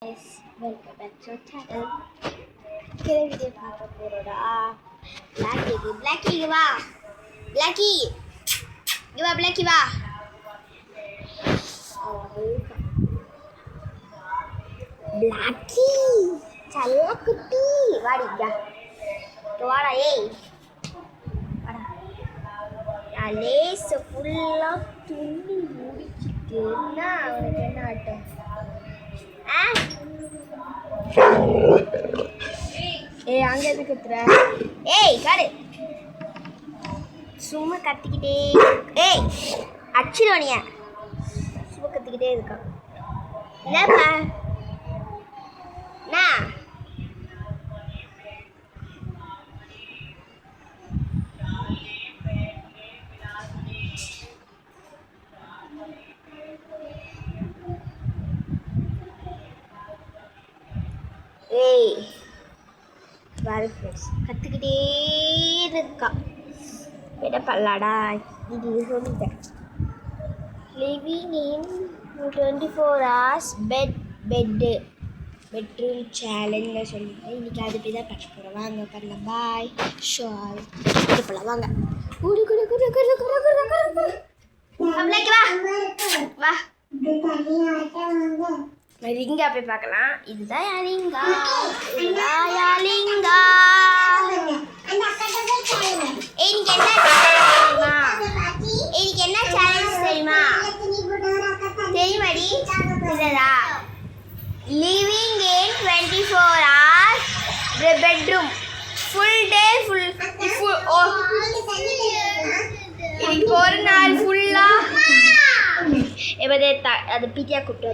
Guys, welcome back to our channel. Today video பார்க்க போறோம்டா. Blacky இங்க வா. Blacky. இங்க வா Blacky வா. Blacky. சல்ல குட்டி. வாடிங்க. வாடா ஏய். வாடா. லேஸ் ஃபுல்லா துணி முடிச்சிட்டு என்ன உனக்கு என்ன ஆட்டம்? ஏய் அங்க எதுக்கு கத்துற? ஏய் காடு சும்மா கத்திக்கிட்டே ஏய் அச்சிரோனிய சும்மா கத்திக்கிட்டே இருக்கான். என்னப்பா என்ன ஏய் பாரு ஃப்ரெண்ட்ஸ் கற்றுக்கிட்டே இருக்கா. என்ன பண்ணலாடா இது சொல்லிட்டேன். லிவிங் இன் 24 hours பெட்ரூம் சேலஞ்சுன்னு சொல்லிட்டேன். இன்றைக்கி அது போய் தான் பார்க்க போகிறோம். வாங்க பண்ணலாம். பாய் ஷால் இது போகலாம் வாங்க. குடு குடு குடு குடு குடு குடு குடு வா ரிங்கா போய் பார்க்கலாம். இதுதான் ரிங்கா, இதுதான் லிங்கா. இன்னைக்கு என்ன சேலஞ்ச் தெரியுமா? தெரியுமாடி? இல்லடா. Living in 24 hours bedroom full day இன்னைக்கு ஒரு நாள் ஃபுல்லா அது பிடியா கூப்பிட்டு